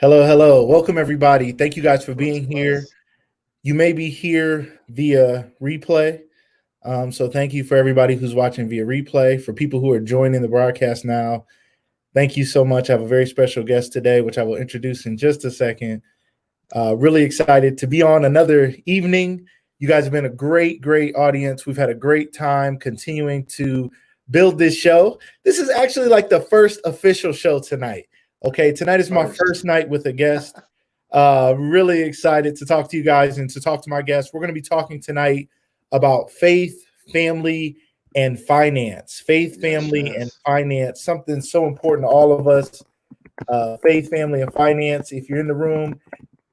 Hello, hello. Welcome, everybody. Thank you guys for Plus, being here. plus. You may be here via replay. So thank you for everybody who's watching via replay. For people who are joining the broadcast now, thank you so much. I have a very special guest today, which I will introduce in just a second. Really excited to be on another evening. You guys have been a great, great audience. We've had a great time continuing to build this show. This is actually like the first official show tonight. Okay, tonight is my First. first night with a guest. Really excited to talk to you guys and to talk to my guests. We're going to be talking tonight about faith, family, and finance. Faith, Yes, family, and yes. finance, something so important to all of us. Faith, family, and finance. If you're in the room,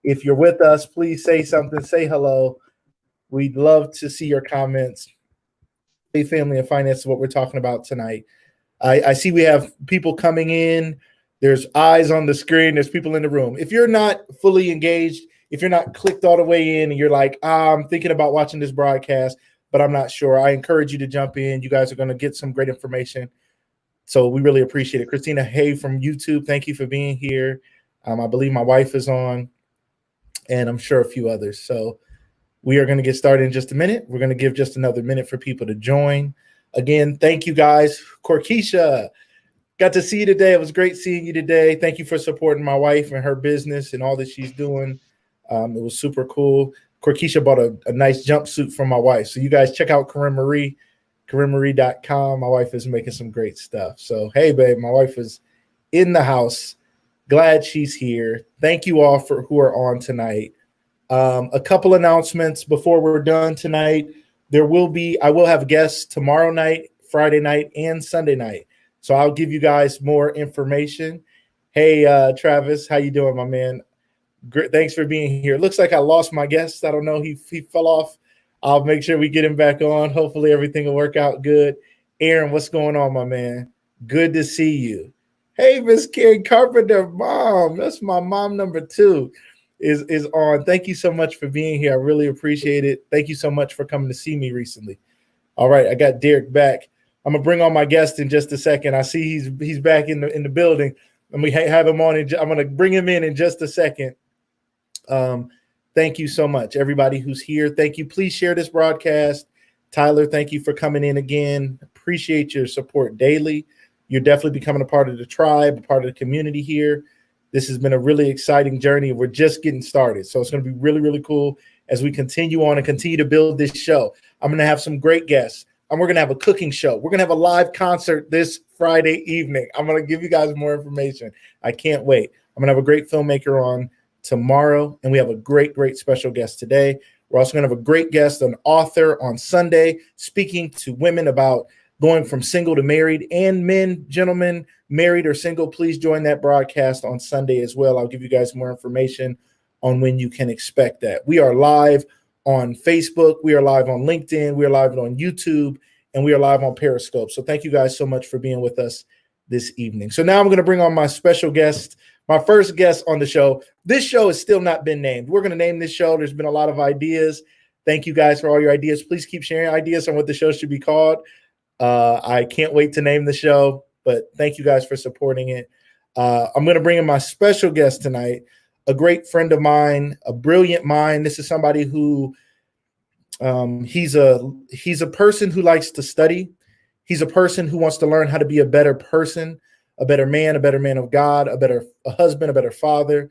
if you're with us, please say something, say hello. We'd love to see your comments. Faith, family, and finance is what we're talking about tonight. I see we have people coming in. There's eyes on the screen. There's people in the room. If you're not fully engaged, if you're not clicked all the way in and you're like, I'm thinking about watching this broadcast, but I'm not sure, I encourage you to jump in. You guys are going to get some great information. So we really appreciate it. Christina Hay from YouTube, thank you for being here. I believe my wife is on, and I'm sure a few others. So we are going to get started in just a minute. We're going to give just another minute for people to join. Again, thank you guys. Corkeisha, got to see you today. It was great seeing you today. Thank you for supporting my wife and her business and all that she's doing. It was super cool. Corkeisha bought a nice jumpsuit from my wife. So you guys check out Corinne Marie, CorinneMarie.com. My wife is making some great stuff. So, hey, babe, my wife is in the house. Glad she's here. Thank you all for who are on tonight. A couple announcements before we're done tonight. I will have guests tomorrow night, Friday night, and Sunday night. So I'll give you guys more information. Hey, Travis, how you doing, my man? Great, thanks for being here. Looks like I lost my guest. I don't know. He fell off. I'll make sure we get him back on. Hopefully everything will work out good. Aaron, what's going on, my man? Good to see you. Hey, Miss Carrie Carpenter, mom. That's my mom number two. Is on. Thank you so much for being here. I really appreciate it. Thank you so much for coming to see me recently. All right, I got Derek back. I'm gonna bring on my guest in just a second. I see he's back in the building. And we have him on. I'm gonna bring him in just a second. Um, thank you so much, everybody who's here. Thank you. Please share this broadcast. Tyler, thank you for coming in again. Appreciate your support daily. You're definitely becoming a part of the tribe, a part of the community here. This has been a really exciting journey. We're just getting started. So it's going to be really, really cool as we continue on and continue to build this show. I'm going to have some great guests. And we're going to have a cooking show. We're going to have a live concert this Friday evening. I'm going to give you guys more information. I can't wait. I'm going to have a great filmmaker on tomorrow, and we have a great, great special guest today. We're also going to have a great guest, an author, on Sunday, speaking to women about going from single to married, and men, gentlemen, married or single, please join that broadcast on Sunday as well. I'll give you guys more information on when you can expect that. We are live on Facebook. We are live on LinkedIn. We are live on YouTube, and we are live on Periscope. So thank you guys so much for being with us this evening. So now I'm going to bring on my special guest, my first guest on the show. This show has still not been named. We're going to name this show. There's been a lot of ideas. Thank you guys for all your ideas. Please keep sharing ideas on what the show should be called. I can't wait to name the show, but thank you guys for supporting it. I'm going to bring in my special guest tonight, a great friend of mine, a brilliant mind. This is somebody who he's a person who likes to study. He's a person who wants to learn how to be a better person, a better man of God, a husband, a better father.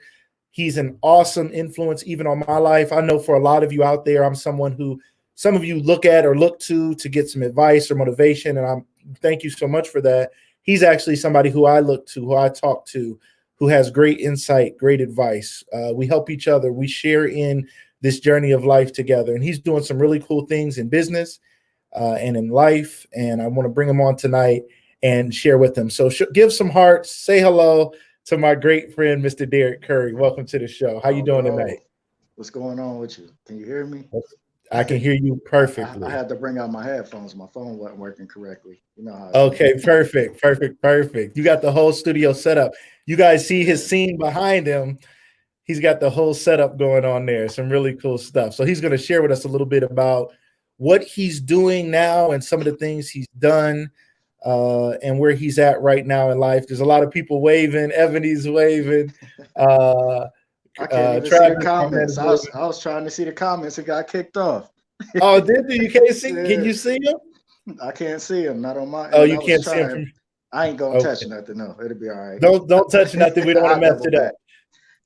He's an awesome influence even on my life. I know for a lot of you out there, I'm someone who some of you look at or look to get some advice or motivation, and I'm thank you so much for that. He's actually somebody who I look to, who I talk to, who has great insight, great advice. We help each other. We share in this journey of life together, and he's doing some really cool things in business and in life, and I want to bring him on tonight and share with him. So give some hearts, say hello to my great friend, Mr. Derek Curry. Welcome to the show. How you Bro, doing tonight? bro. What's going on with you? Can you hear me? I can hear you I perfectly. had to bring out my headphones. My phone wasn't working correctly. You know how it be. Okay, perfect, perfect, perfect. You got the whole studio set up. You guys see his scene behind him. He's got the whole setup going on there. Some really cool stuff. So he's going to share with us a little bit about what he's doing now and some of the things he's done. and where he's at right now in life. There's a lot of people waving. Ebony's waving. I can't even see the Travis comments. waving. I was trying to see the comments and got kicked off. Oh, did you? You can't see? Yeah. Can you see him? I can't see him. Not on my. Oh, end. you can't see him from. I ain't gonna Okay. touch nothing. No, it'll be all right. Don't touch nothing. We don't want to mess it up.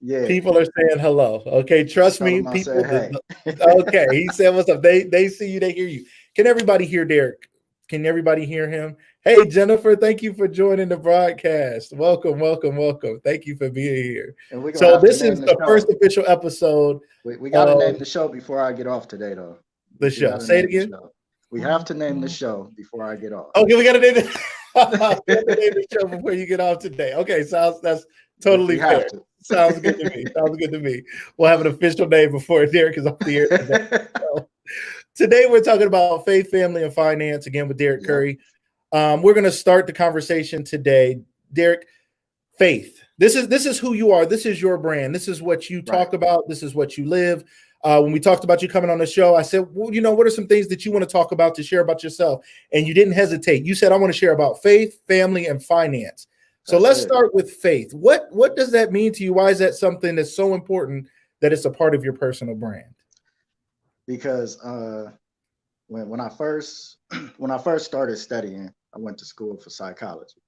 Yeah. People are saying hello. Okay, trust me. People. Hey. Okay, he said what's up. They see you. They hear you. Can everybody hear Derek? Can everybody hear him? Hey, Jennifer, thank you for joining the broadcast. Welcome. Thank you for being here. So this is the first official episode. We got to name the show before I get off today, though. The show. Say it again. We have to name the show before I get off. Okay, we got to name the show before you get off today. Okay, that's totally fair. Sounds good to me. We'll have an official name before Derek is off the air today. So, today we're talking about faith, family, and finance again with Derek Curry. We're going to start the conversation today. Derek, faith. This is who you are. This is your brand. This is what you talk about. This is what you live. When we talked about you coming on the show, I said, well, what are some things that you want to talk about, to share about yourself? And you didn't hesitate. You said, I want to share about faith, family, and finance. So let's start with faith. What does that mean to you? Why is that something that's so important that it's a part of your personal brand? Because when I first started studying, I went to school for psychology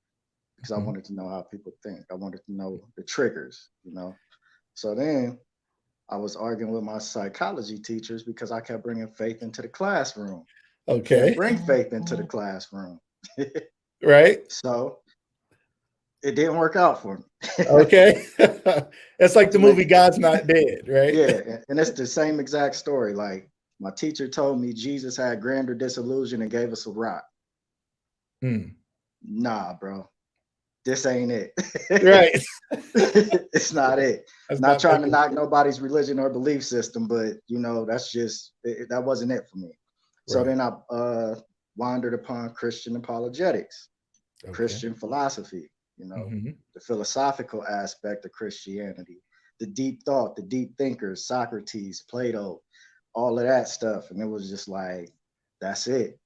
because I wanted to know how people think. I wanted to know the triggers, So then I was arguing with my psychology teachers because I kept bringing faith into the classroom. Okay. Bring faith into the classroom. Right. So it didn't work out for me. Okay. That's like the movie God's Not Dead, right? Yeah. And it's the same exact story. Like, my teacher told me Jesus had grander disillusion and gave us a rock. Nah, bro. This ain't it. Right. It's not it. Not trying to knock nobody's religion or belief system, but that's just that wasn't it for me. Right. So then I wandered upon Christian apologetics, Christian philosophy, the philosophical aspect of Christianity, the deep thought, the deep thinkers, Socrates, Plato, all of that stuff. And it was just like, that's it.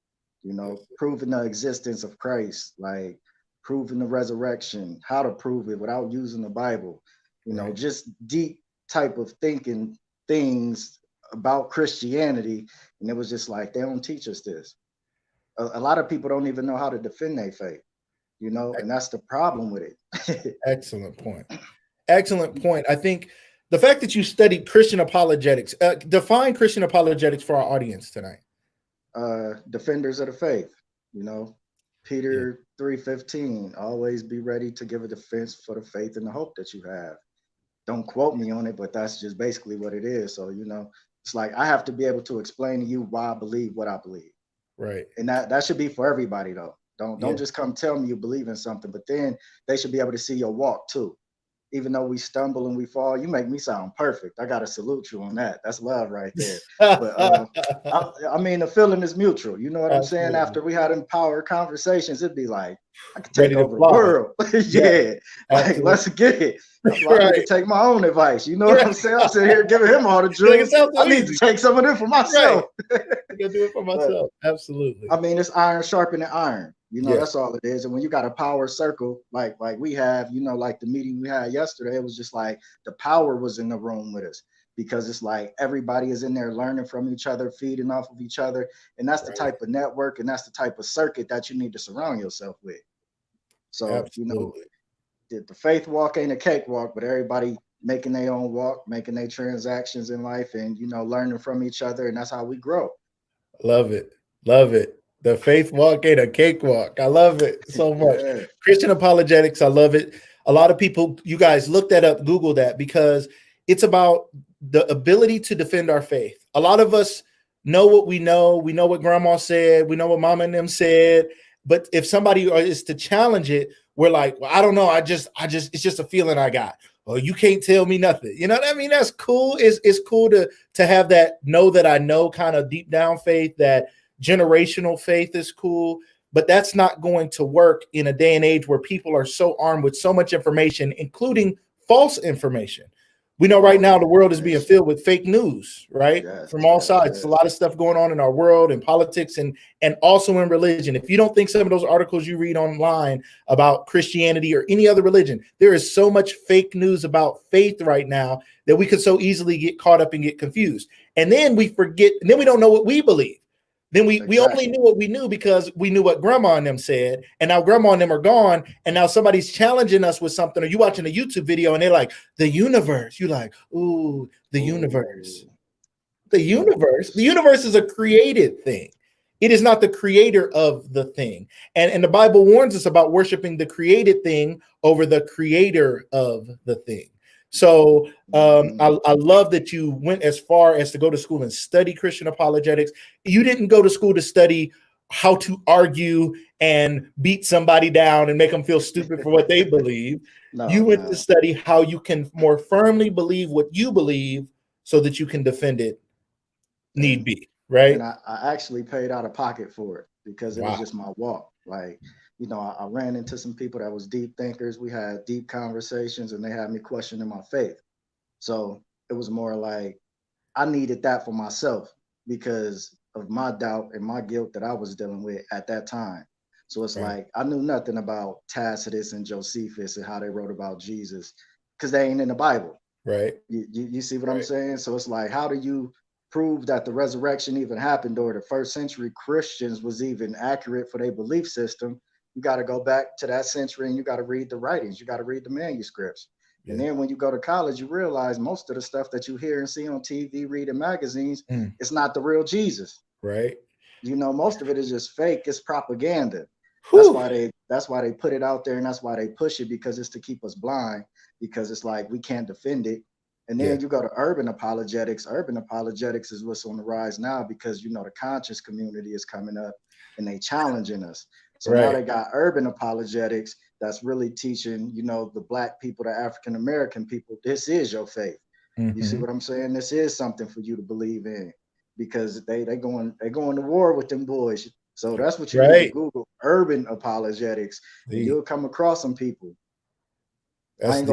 Proving the existence of Christ, like proving the resurrection, how to prove it without using the Bible, just deep type of thinking things about Christianity. And it was just like, they don't teach us this. A lot of people don't even know how to defend their faith, and that's the problem with it. Excellent point. I think the fact that you studied Christian apologetics, define Christian apologetics for our audience tonight. Defenders of the faith, Peter 3:15, always be ready to give a defense for the faith and the hope that you have. Don't quote me on it, but that's just basically what it is. So, it's like, I have to be able to explain to you why I believe what I believe. Right. And that should be for everybody though. Don't just come tell me you believe in something, but then they should be able to see your walk too. Even though we stumble and we fall, you make me sound perfect. I got to salute you on that. That's love right there. But I mean, the feeling is mutual. You know what I'm saying? After we had empowered conversations, it'd be like, I can take over the world. Like, let's get it. I need to take my own advice. You know what I'm saying? I'm sitting here giving him all the drinks. I need to take some of them for myself. I can do it for myself. Absolutely. I mean, it's iron sharpening iron. That's all it is. And when you got a power circle, like we have, like the meeting we had yesterday, it was just like the power was in the room with us, because it's like everybody is in there learning from each other, feeding off of each other. And that's the type of network and that's the type of circuit that you need to surround yourself with. So, the faith walk ain't a cakewalk, but everybody making their own walk, making their transactions in life and, learning from each other. And that's how we grow. Love it. The faith walk ain't a cakewalk. I love it so much. Christian apologetics, I love it. A lot of people, you guys look that up, Google that, because it's about the ability to defend our faith. A lot of us know what we know. We know what grandma said. We know what mama and them said. But if somebody is to challenge it, we're like, well, I don't know. It's just a feeling I got. Oh, you can't tell me nothing. You know what I mean? That's cool. It's cool to have that know that I know kind of deep down faith. That generational faith is cool, but that's not going to work in a day and age where people are so armed with so much information, including false information. We know right now the world is being filled with fake news, right? Yes, From all yes, sides. yes. There's a lot of stuff going on in our world, in politics, and also in religion. If you don't think some of those articles you read online about Christianity or any other religion, there is so much fake news about faith right now that we could so easily get caught up and get confused. And then we forget, and then we don't know what we believe. Then we only knew what we knew because we knew what grandma and them said, and now grandma and them are gone, and now somebody's challenging us with something, or you watching a YouTube video and they're like, the universe. You're like, ooh, the universe. The universe. The universe is a created thing. It is not the creator of the thing. And the Bible warns us about worshiping the created thing over the creator of the thing. So I love that you went as far as to go to school and study Christian apologetics. You didn't go to school to study how to argue and beat somebody down and make them feel stupid for what they believe. You went to study how you can more firmly believe what you believe so that you can defend it need be, right? And I actually paid out of pocket for it because it was just my walk. Like, you know, I ran into some people that was deep thinkers. We had deep conversations and they had me questioning my faith. So it was more like I needed that for myself because of my doubt and my guilt that I was dealing with at that time. So it's like I knew nothing about Tacitus and Josephus and how they wrote about Jesus because they ain't in the Bible. Right. You see what I'm saying? So it's like, how do you prove that the resurrection even happened or the first century Christians was even accurate for their belief system? You got to go back to that century and you got to read the writings. You got to read the manuscripts. Yeah. And then when you go to college, you realize most of the stuff that you hear and see on TV, read in magazines, it's not the real Jesus. Right. You know, most of it is just fake. It's propaganda. Whew. That's why they put it out there and that's why they push it, because it's to keep us blind, because it's like we can't defend it. And then you go to urban apologetics. Urban apologetics is what's on the rise now because, you know, the conscious community is coming up and they challenging us. So now they got urban apologetics that's really teaching, you know, the Black people, the African-American people, this is your faith. You see what I'm saying? This is something for you to believe in because they going to war with them boys. So that's what you need to Google, urban apologetics, and you'll come across some people. I ain't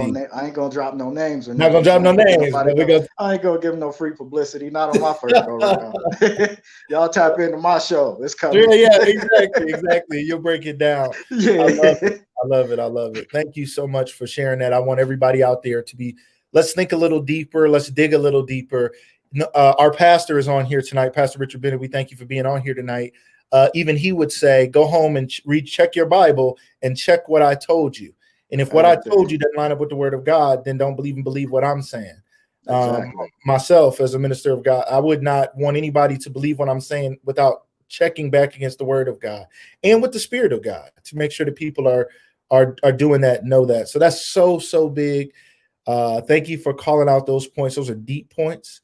gonna drop no names. Not gonna drop no names. I ain't gonna give them no free publicity. Not on my first go around. Y'all tap into my show. It's coming. Yeah, exactly. You'll break it down. Yeah, I love it. Thank you so much for sharing that. I want everybody out there to be. Let's think a little deeper. Let's dig a little deeper. Our pastor is on here tonight, Pastor Richard Bennett. We thank you for being on here tonight. Even he would say, go home and check your Bible and check what I told you. And if what I told you doesn't line up with the word of God, then don't believe what I'm saying. Exactly. Myself, as a minister of God, I would not want anybody to believe what I'm saying without checking back against the word of God and with the spirit of God to make sure that people are doing that, know that. So that's so big. Thank you for calling out those points. Those are deep points,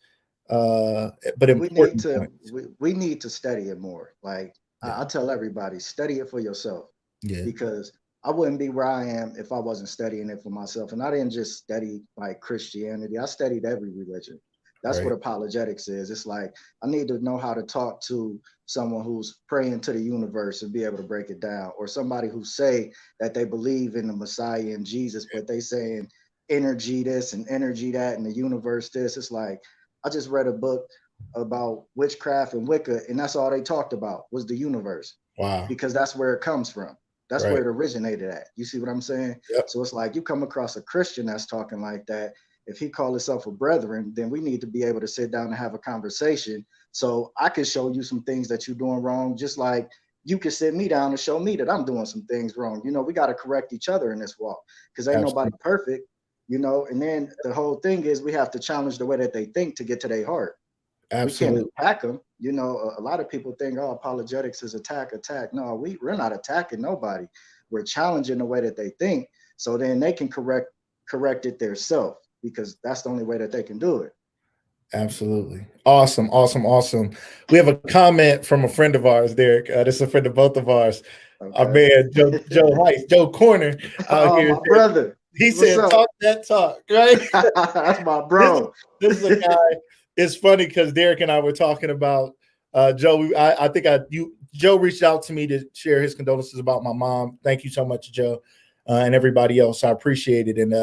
but important points. We need to study it more. Like I tell everybody, study it for yourself. Yeah. Because I wouldn't be where I am if I wasn't studying it for myself. And I didn't just study like Christianity. I studied every religion. That's what apologetics is. It's like, I need to know how to talk to someone who's praying to the universe and be able to break it down, or somebody who say that they believe in the Messiah and Jesus, but they saying energy this and energy that and the universe this. It's like, I just read a book about witchcraft and Wicca, and that's all they talked about was the universe. Wow. Because that's where it comes from. That's where it originated at. You see what I'm saying? Yep. So it's like you come across a Christian that's talking like that. If he call himself a brethren, then we need to be able to sit down and have a conversation. So I can show you some things that you're doing wrong, just like you can sit me down and show me that I'm doing some things wrong. You know, we got to correct each other in this walk because ain't nobody perfect, you know. And then the whole thing is we have to challenge the way that they think to get to their heart. Absolutely. We can't attack them. You know, a lot of people think, oh, apologetics is attack. No, we're not attacking nobody. We're challenging the way that they think, so then they can correct it themselves, because that's the only way that they can do it. Absolutely. Awesome. We have a comment from a friend of ours, Derek. This is a friend of both of ours. Okay. Our man, Joe Heiss, Joe Corner out here. My brother. He said, talk that talk, right? That's my bro. This is a guy. It's funny because Derek and I were talking about Joe. Joe reached out to me to share his condolences about my mom. Thank you so much, Joe, and everybody else. I appreciate it. And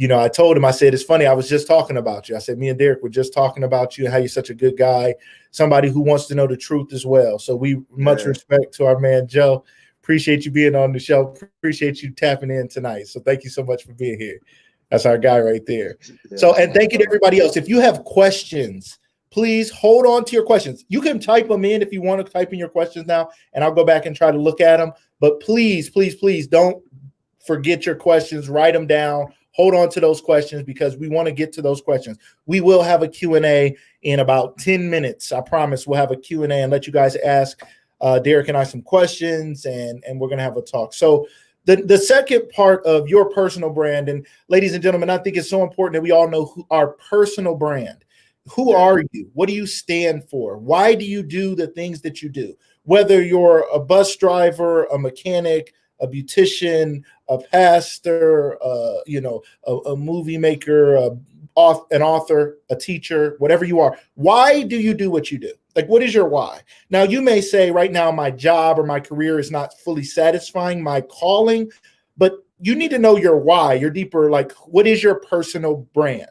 I told him, I said, it's funny, I was just talking about you. I said, me and Derek were just talking about you, how you're such a good guy, somebody who wants to know the truth as well. So we much respect to our man, Joe. Appreciate you being on the show. Appreciate you tapping in tonight. So thank you so much for being here. That's our guy right there. So, and thank you to everybody else. If you have questions, please hold on to your questions. You can type them in if you want to type in your questions now, and I'll go back and try to look at them. But please, please, please don't forget your questions. Write them down. Hold on to those questions because we want to get to those questions. We will have a Q&A in about 10 minutes. I promise we'll have a Q&A and let you guys ask Derek and I some questions, and we're going to have a talk. So the second part of your personal brand, and ladies and gentlemen, I think it's so important that we all know our personal brand. Who are you? What do you stand for? Why do you do the things that you do? Whether you're a bus driver, a mechanic, a beautician, a pastor, a movie maker, an author, a teacher, whatever you are. Why do you do what you do? Like, what is your why? Now, you may say right now my job or my career is not fully satisfying my calling, but you need to know your why, your deeper, like, what is your personal brand?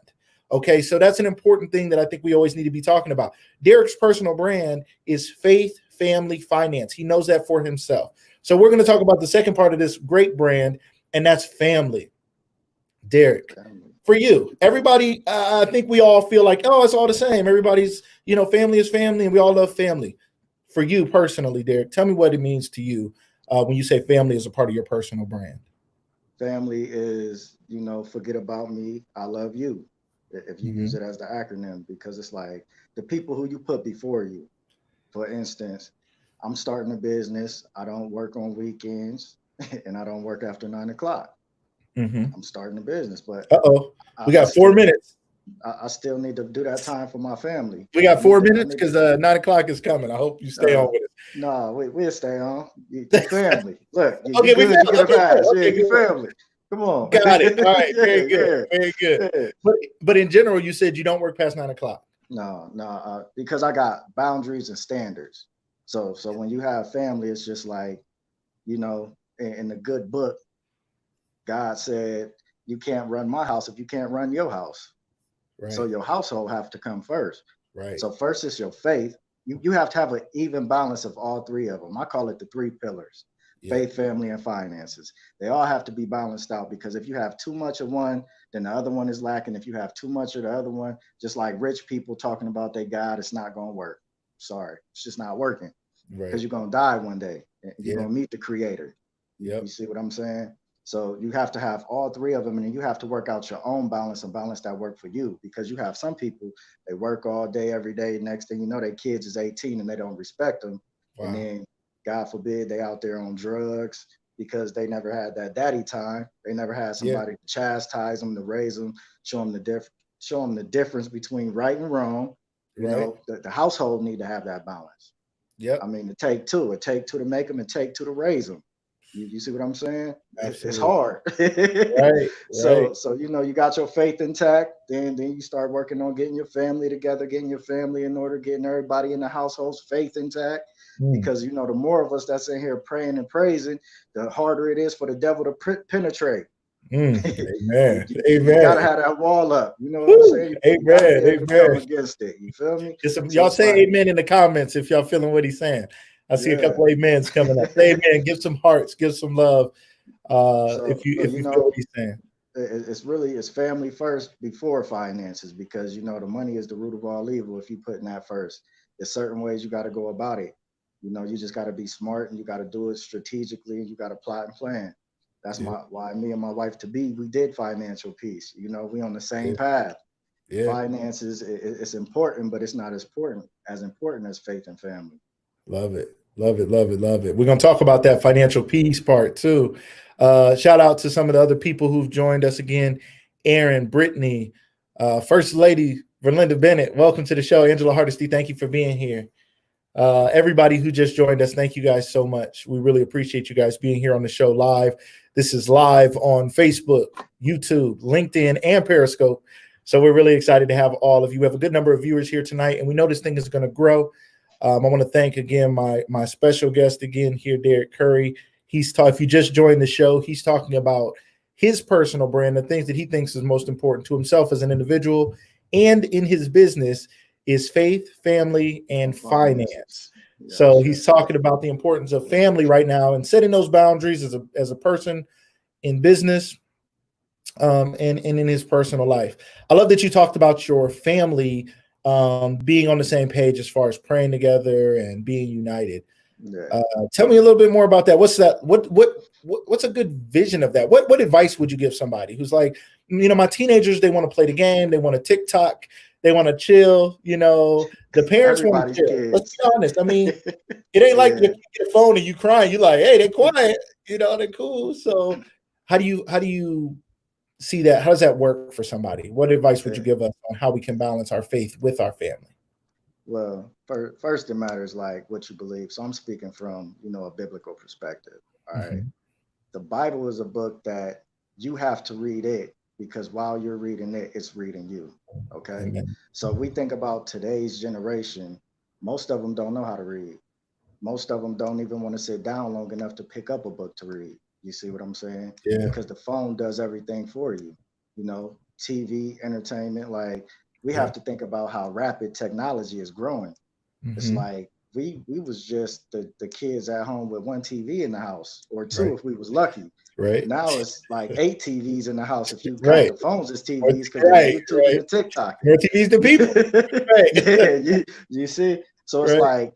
Okay, so that's an important thing that I think we always need to be talking about. Derek's personal brand is faith, family, finance. He knows that for himself. So we're going to talk about the second part of this great brand, and that's family. Derek, for you, everybody, I think we all feel like, oh, it's all the same. Everybody's, family is family, and we all love family. For you personally, Derek, tell me what it means to you when you say family is a part of your personal brand. Family is, forget about me, I love you. If you use it as the acronym, because it's like the people who you put before you. For instance, I'm starting a business. I don't work on weekends and I don't work after 9 o'clock. I'm starting a business, but we got 4 minutes. I still need to do that time for my family. We got 4 minutes because 9 o'clock is coming. I hope you stay on with us. No, we'll stay on. You family. Look, you good, you get a pass. You family. Come on. Got it. All right. Very good. Very good. Yeah. But in general, you said you don't work past 9 o'clock. No, because I got boundaries and standards. So when you have family, it's just like, in the good book, God said, you can't run my house if you can't run your house. Right. So your household have to come first. Right. So first is your faith. You have to have an even balance of all three of them. I call it the 3 pillars. Faith, family, and finances. They all have to be balanced out, because if you have too much of one, then the other one is lacking. If you have too much of the other one, just like rich people talking about their God, it's not going to work. Sorry, it's just not working. Because you're going to die one day. And you're going to meet the creator. You see what I'm saying? So you have to have all 3 of them, and then you have to work out your own balance and balance that work for you, because you have some people, they work all day, every day. Next thing you know, their kids is 18 and they don't respect them. Wow. And then God forbid they out there on drugs because they never had that daddy time. They never had somebody to chastise them, to raise them, show them the difference between right and wrong. You know, the household need to have that balance. I mean, it take 2 to make them and take 2 to raise them. You see what I'm saying? Absolutely. It's hard. So you got your faith intact, then you start working on getting your family together, getting your family in order, getting everybody in the household's faith intact. Because the more of us that's in here praying and praising, the harder it is for the devil to penetrate. Amen. You gotta have that wall up. You know what I'm saying? Amen. Against it. You feel me? Y'all say amen in the comments if y'all feeling what he's saying. I see a couple amens coming up. Say amen. Give some hearts. Give some love. If you feel what he's saying. It's family first before finances, because the money is the root of all evil. If you putting that first, there's certain ways you got to go about it. You just got to be smart, and you got to do it strategically, and you got to plot and plan. That's why me and my wife we did financial peace. We on the same path. Finances it's important, but it's not as important as faith and family. Love it. Love it. Love it. Love it. We're going to talk about that financial peace part too. Shout out to some of the other people who've joined us again. Aaron, Brittany, First Lady Verlinda Bennett. Welcome to the show. Angela Hardesty, thank you for being here. Everybody who just joined us, thank you guys so much. We really appreciate you guys being here on the show live. This is live on Facebook, YouTube, LinkedIn, and Periscope. So we're really excited to have all of you. We have a good number of viewers here tonight, and we know this thing is going to grow. I want to thank again my special guest again here, Derek Curry. If you just joined the show, he's talking about his personal brand, the things that he thinks is most important to himself as an individual and in his business is faith, family, and finance. Yeah, So he's talking about the importance of family right now and setting those boundaries as a person in business, and in his personal life. I love that you talked about your family being on the same page as far as praying together and being united. Yeah. Tell me a little bit more about that. What's that? What's a good vision of that? What advice would you give somebody who's like, my teenagers, they want to play the game, they want to TikTok, they want to chill, the parents want to chill. Kids. Let's be honest. I mean, it ain't like you get a phone and you crying. You like, hey, they quiet, they're cool. So how do you see that? How does that work for somebody? What advice would you give us on how we can balance our faith with our family? Well, first it matters like what you believe. So I'm speaking from, a biblical perspective. All right. The Bible is a book that you have to read it because while you're reading it, it's reading you. Okay. Amen. So we think about today's generation, most of them don't know how to read. Most of them don't even want to sit down long enough to pick up a book to read. You see what I'm saying? Yeah. Because the phone does everything for you, TV, entertainment. Like we have to think about how rapid technology is growing. It's like we was just the kids at home with one TV in the house or two if we was lucky. Right. Now it's like 8 TVs in the house if you count the phones as TVs because YouTube and TikTok. More TVs than people. Yeah, you see? So it's like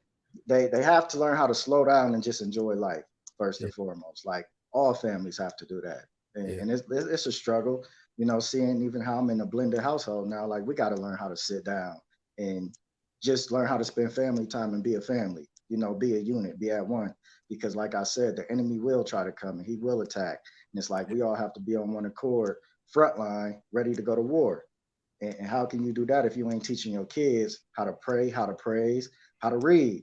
they have to learn how to slow down and just enjoy life first and foremost. Like all families have to do that. And it's a struggle, seeing even how I'm in a blended household now, like we got to learn how to sit down and just learn how to spend family time and be a family, be a unit, be at one. Because like I said, the enemy will try to come and he will attack. And it's like, we all have to be on one accord, front line, ready to go to war. And how can you do that if you ain't teaching your kids how to pray, how to praise, how to read?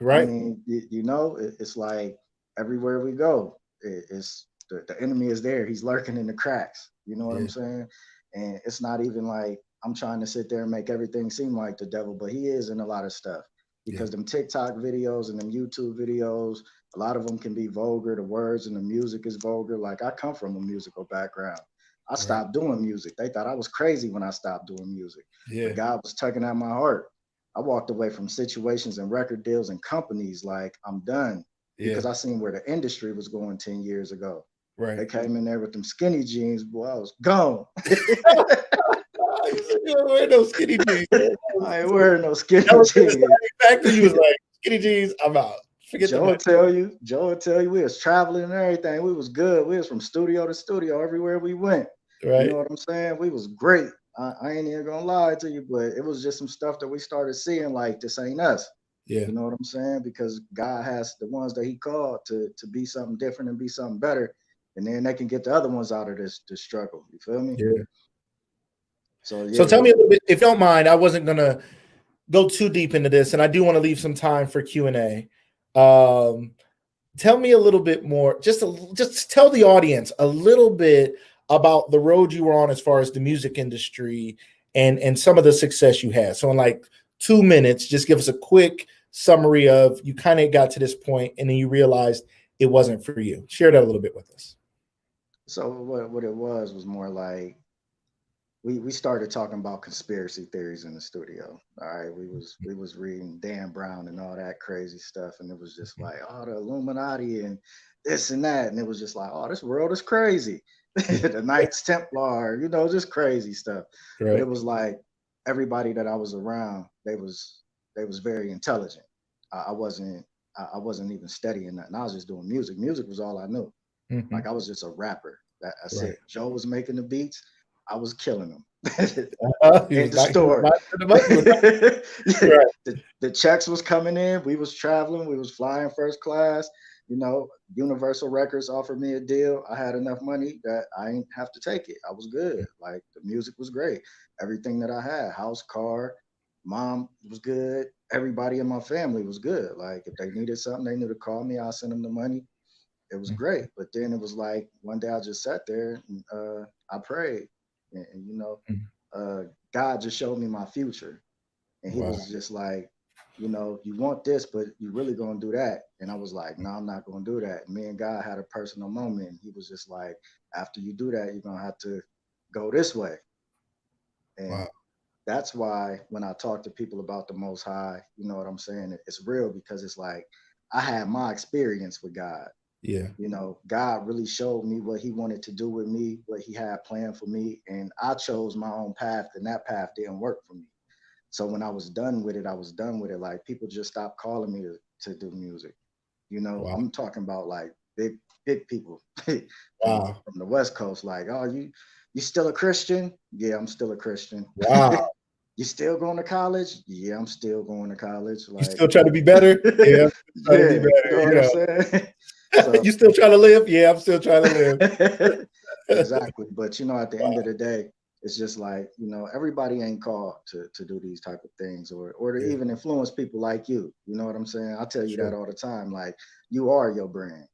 Right. I mean, it's like everywhere we go, it's the enemy is there. He's lurking in the cracks. You know what I'm saying? And it's not even like I'm trying to sit there and make everything seem like the devil, but he is in a lot of stuff because them TikTok videos and them YouTube videos, a lot of them can be vulgar. The words and the music is vulgar. Like I come from a musical background. I stopped doing music. They thought I was crazy when I stopped doing music. But God was tugging at my heart. I walked away from situations and record deals and companies like I'm done because I seen where the industry was going 10 years ago. Right. They came in there with them skinny jeans, boy, I was gone. You don't wear no skinny jeans. I ain't wearing no skinny jeans. Exactly. You was like, skinny jeans, I'm out. Joe will tell you we was traveling and everything. We was good. We was from studio to studio everywhere we went. Right. You know what I'm saying? We was great. I ain't even gonna lie to you, but it was just some stuff that we started seeing like this ain't us. Yeah. You know what I'm saying? Because God has the ones that he called to be something different and be something better. And then they can get the other ones out of this struggle. You feel me? Yeah. So tell me a little bit, if you don't mind, I wasn't gonna go too deep into this, and I do want to leave some time for Q&A. Tell me a little bit more, just tell the audience a little bit about the road you were on as far as the music industry and some of the success you had. So in like 2 minutes, just give us a quick summary of you kind of got to this point and then you realized it wasn't for you. Share that a little bit with us. So what it was more like we started talking about conspiracy theories in the studio. All right. We was reading Dan Brown and all that crazy stuff. And it was just like, oh, the Illuminati and this and that. And it was just like, oh, this world is crazy. The Knights Templar, just crazy stuff. Right. But it was like everybody that I was around, they was very intelligent. I wasn't even studying nothing. I was just doing music. Music was all I knew. Mm-hmm. Like I was just a rapper. That's it. Joe was making the beats. I was killing them. In the store. The checks was coming in. We was traveling. We was flying first class. Universal Records offered me a deal. I had enough money that I didn't have to take it. I was good. Like the music was great. Everything that I had, house, car, mom was good. Everybody in my family was good. Like if they needed something, they knew to call me. I'll send them the money. It was great. But then it was like one day I just sat there and I prayed. And God just showed me my future. And he was just like, you know, you want this, but you really gonna do that. And I was like, no, I'm not gonna do that. And me and God had a personal moment. He was just like, after you do that, you're gonna have to go this way. And Wow. that's why when I talk to people about the Most High, you know what I'm saying? It's real because it's like I had my experience with God. Yeah. You know, God really showed me what he wanted to do with me, what he had planned for me. And I chose my own path, and that path didn't work for me. So when I was done with it, I was done with it. Like people just stopped calling me to do music. You know, Wow. I'm talking about like big people Wow. from the West Coast. Like, oh, you still a Christian? Yeah, I'm still a Christian. Wow. You still going to college? Yeah, I'm still going to college. You Like, still trying to be better? Yeah, I'm trying to be yeah, better. you know what I'm saying? So, you still trying to live? Yeah, I'm still trying to live. exactly. But you know, at the end of the day, it's just like, you know, everybody ain't called to do these type of things or to even influence people like you. You know what I'm saying? I tell you that all the time. Like, you are your brand.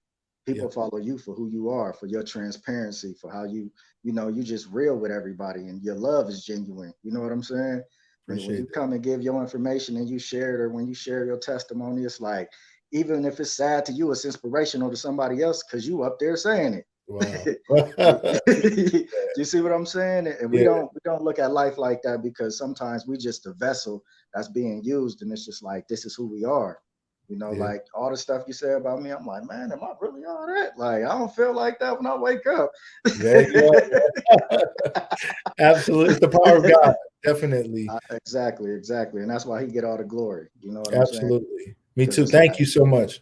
People follow you for who you are, for your transparency, for how you know, you just real with everybody and your love is genuine. You know what I'm saying? And when you come and give your information and you share it, or when you share your testimony, it's like, even if it's sad to you, it's inspirational to somebody else because you up there saying it. Wow. You see what I'm saying? And we don't look at life like that, because sometimes we just a vessel that's being used, and it's just like, this is who we are. You know, like all the stuff you say about me, I'm like, man, am I really all that? Like, I don't feel like that when I wake up. Absolutely. It's the power of God. Definitely. Exactly. And that's why he get all the glory. You know what I'm saying? Absolutely. Me too. Thank you so much.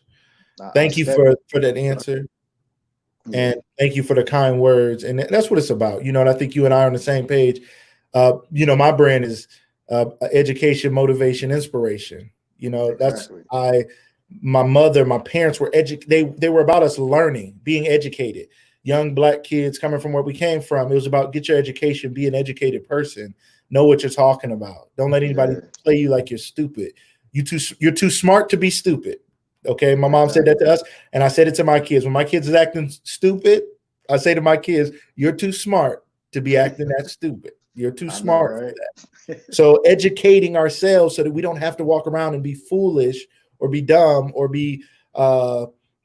Thank you for that answer. And thank you for the kind words. And that's what it's about. You know, and I think you and I are on the same page. You know, my brand is education, motivation, inspiration. You know, that's my mother, my parents were they were about us learning, being educated. Young Black kids coming from where we came from. It was about get your education, be an educated person, know what you're talking about. Don't let anybody play you like you're stupid. You're too smart to be stupid. Okay, my mom said that to us, and I said it to my kids. When my kids is acting stupid, I say to my kids, "You're too smart to be acting that stupid. You're too smart for that." So educating ourselves so that we don't have to walk around and be foolish or be dumb or be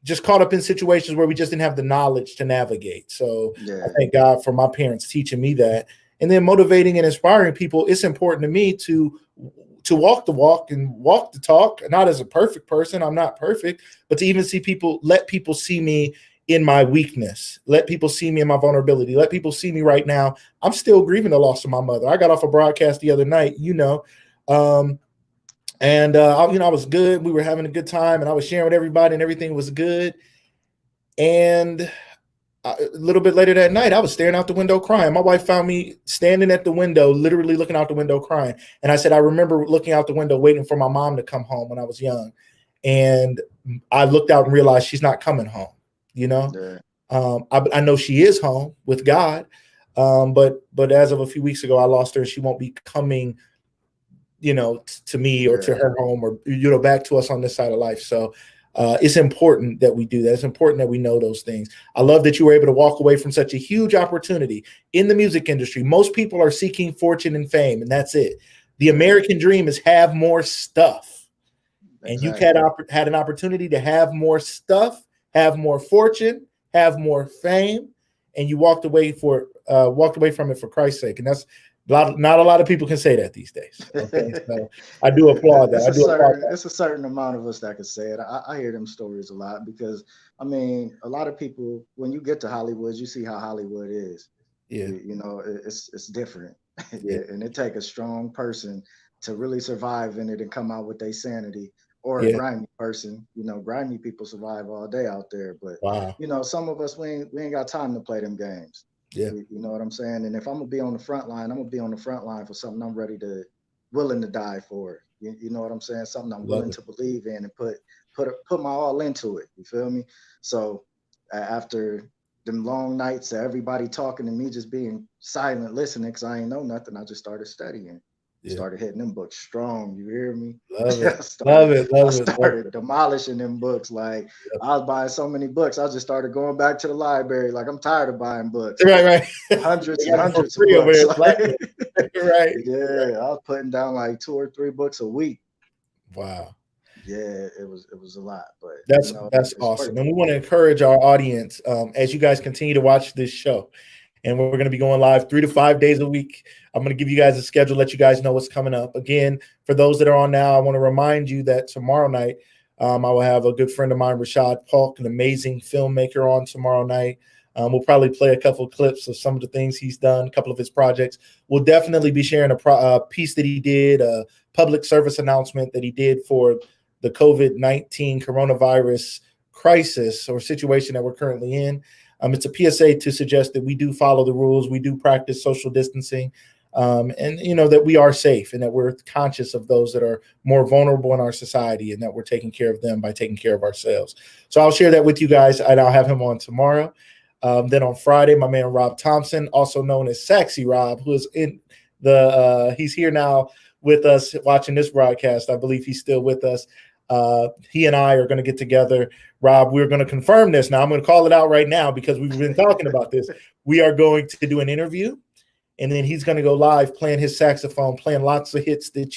just caught up in situations where we just didn't have the knowledge to navigate. So I thank God for my parents teaching me that. And then motivating and inspiring people, it's important to me to walk the walk and walk the talk, not as a perfect person. I'm not perfect, but to even see people, let people see me in my weakness. Let people see me in my vulnerability. Let people see me right now. I'm still grieving the loss of my mother. I got off a broadcast the other night, you know, and I was good. We were having a good time and I was sharing with everybody and everything was good. And a little bit later that night, I was staring out the window crying. My wife found me standing at the window, literally looking out the window crying. And I said, I remember looking out the window, waiting for my mom to come home when I was young. And I looked out and realized she's not coming home, you know? I know she is home with God. But as of a few weeks ago, I lost her and she won't be coming, you know, to me or to her home or, you know, back to us on this side of life. So it's important that we do that. It's important that we know those things. I love that you were able to walk away from such a huge opportunity in the music industry. Most people are seeking fortune and fame, and that's it. The American dream is have more stuff. And you had an opportunity to have more stuff, have more fortune, have more fame, and you walked away from it for Christ's sake. And that's not a lot of people can say that these days. Okay, so I do applaud that. It's a certain amount of us that can say it. I hear them stories a lot because, I mean, a lot of people, when you get to Hollywood, you see how Hollywood is. You know, it's different. And it takes a strong person to really survive in it and come out with their sanity. Or a grimy person. You know, grimy people survive all day out there. But you know, some of us we ain't got time to play them games. You know what I'm saying? And if I'm gonna be on the front line, I'm gonna be on the front line for something I'm willing to die for. You know what I'm saying? Something I'm willing to believe in and put my all into it. You feel me? So after them long nights of everybody talking to me, just being silent, listening, because I ain't know nothing, I just started studying. Started hitting them books strong. You hear me? Love it. I started demolishing them books. Like I was buying so many books, I just started going back to the library. Like I'm tired of buying books. Right. Hundreds and hundreds of books. Right. Yeah, I was putting down like 2 or 3 books a week. I was putting down like 2 or 3 books a week. 2 or 3 books a week. Like, 2 or 3 books a week. Like, yeah, I was putting down like 2 or 3 books a week. Yeah, I was putting down like 2 or 3 books a week. Wow. Yeah, it was a lot, but That's it's awesome. worth And it. we want to encourage our audience as you guys continue to watch this show. And we're going to be going live 3 to 5 days a week. I'm going to give you guys a schedule, let you guys know what's coming up. Again, for those that are on now, I want to remind you that tomorrow night, I will have a good friend of mine, Rashad Polk, an amazing filmmaker, on tomorrow night. We'll probably play a couple of clips of some of the things he's done, a couple of his projects. We'll definitely be sharing a piece that he did, a public service announcement that he did for the COVID-19 coronavirus crisis or situation that we're currently in. It's a PSA to suggest that we do follow the rules, we do practice social distancing, and that we are safe and that we're conscious of those that are more vulnerable in our society and that we're taking care of them by taking care of ourselves. So I'll share that with you guys, and I'll have him on tomorrow. Then on Friday, my man Rob Thompson, also known as Sexy Rob, who is in he's here now with us watching this broadcast. I believe he's still with us. He and I are going to get together. Rob, we're going to confirm this now. I'm going to call it out right now because we've been talking about this. We are going to do an interview, and then he's going to go live playing his saxophone, playing lots of hits that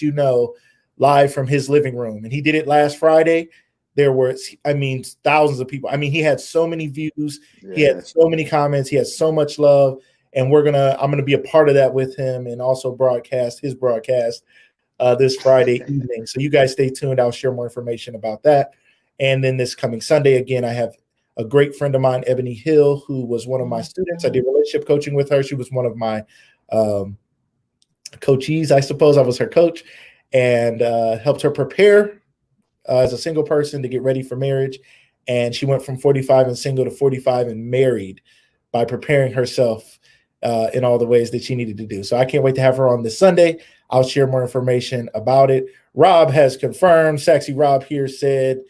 live from his living room. And he did it last Friday. There were, thousands of people. He had so many views. Yeah. He had so many comments. He has so much love. And I'm going to be a part of that with him and also broadcast his broadcast this Friday evening. So you guys stay tuned. I'll share more information about that. And then this coming Sunday, again, I have a great friend of mine, Ebony Hill, who was one of my students. I did relationship coaching with her. She was one of my coachees, I suppose. I was her coach, and helped her prepare as a single person to get ready for marriage. And she went from 45 and single to 45 and married by preparing herself in all the ways that she needed to do. So I can't wait to have her on this Sunday. I'll share more information about it. Rob has confirmed. Sexy Rob here said,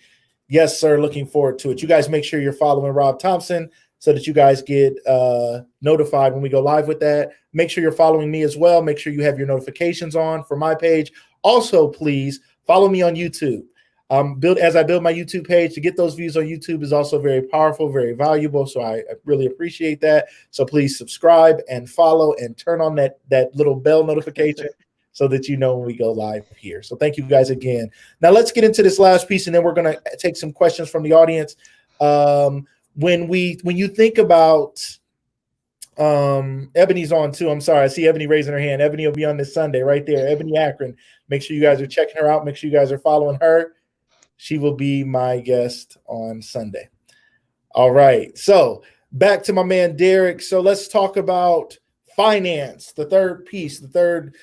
yes, sir, looking forward to it. You guys make sure you're following Rob Thompson so that you guys get notified when we go live with that. Make sure you're following me as well. Make sure you have your notifications on for my page. Also, please follow me on YouTube. As I build my YouTube page, to get those views on YouTube is also very powerful, very valuable. So I really appreciate that. So please subscribe and follow and turn on that little bell notification so that you know when we go live here. So thank you guys again. Now let's get into this last piece, and then we're going to take some questions from the audience. When you think about Ebony's on too. I'm sorry. I see Ebony raising her hand. Ebony will be on this Sunday right there. Ebony Akron. Make sure you guys are checking her out. Make sure you guys are following her. She will be my guest on Sunday. All right. So back to my man, Derek. So let's talk about finance, the third piece, the third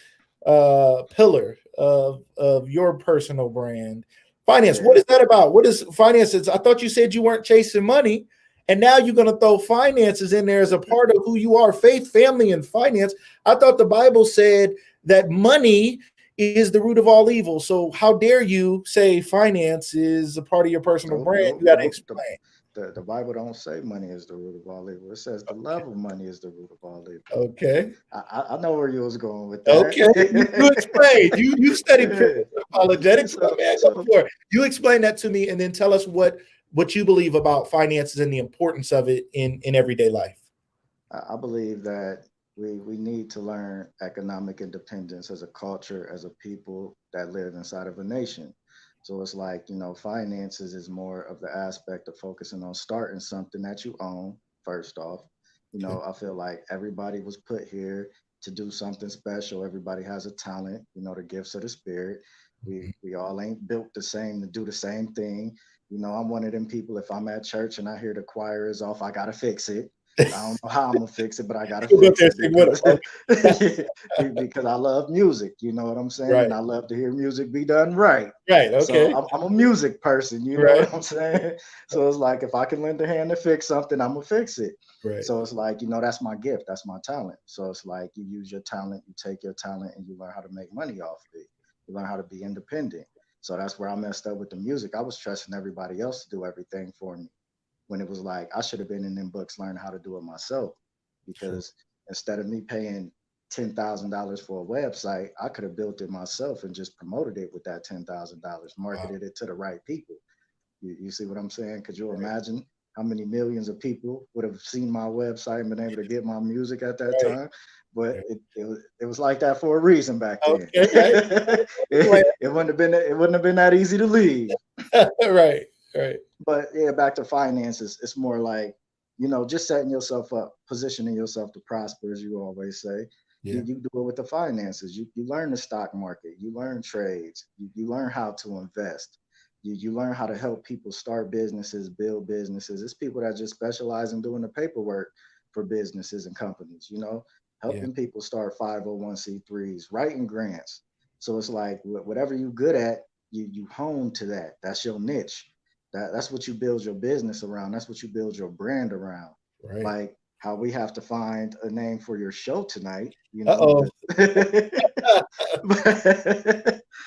pillar of your personal brand. Finance. Yeah. What is that about? What is finances? I thought you said you weren't chasing money, and now you're going to throw finances in there as a part of who you are. Faith, family, and finance. I thought the Bible said that money is the root of all evil. So how dare you say finance is a part of your personal brand? You got to explain. The Bible don't say money is the root of all evil. It says the love of money is the root of all evil. Okay. I know where you was going with that. Okay. You explain. You studied apologetics. You explain that to me, and then tell us what you believe about finances and the importance of it in everyday life. I believe that we need to learn economic independence as a culture, as a people that live inside of a nation. So it's like, finances is more of the aspect of focusing on starting something that you own, first off. I feel like everybody was put here to do something special. Everybody has a talent, the gifts of the spirit. We all ain't built the same to do the same thing. I'm one of them people, if I'm at church and I hear the choir is off, I got to fix it. I don't know how I'm gonna fix it, but I gotta fix it because I love music. You know what I'm saying? Right. And I love to hear music be done right. Right. Okay. So I'm a music person. You know what I'm saying? So it's like if I can lend a hand to fix something, I'm gonna fix it. Right. So it's like that's my gift. That's my talent. So it's like you use your talent, you take your talent, and you learn how to make money off of it. You learn how to be independent. So that's where I messed up with the music. I was trusting everybody else to do everything for me, when it was like I should have been in them books learning how to do it myself, because instead of me paying $10,000 for a website, I could have built it myself and just promoted it with that $10,000, marketed it to the right people. You see what I'm saying? Could you imagine how many millions of people would have seen my website and been able to get my music at that Right. time. But it was like that for a reason back then. Okay. It wouldn't have been that easy to leave. Right. Right. But yeah, back to finances, it's more like, just setting yourself up, positioning yourself to prosper, as you always say. Yeah. You do it with the finances. You learn the stock market, you learn trades, you learn how to invest. You learn how to help people start businesses, build businesses. It's people that just specialize in doing the paperwork for businesses and companies, helping people start 501c3s, writing grants. So it's like whatever you're good at, you hone to that. That's your niche. That's what you build your business around. That's what you build your brand around. Right. Like how we have to find a name for your show tonight. Uh-oh.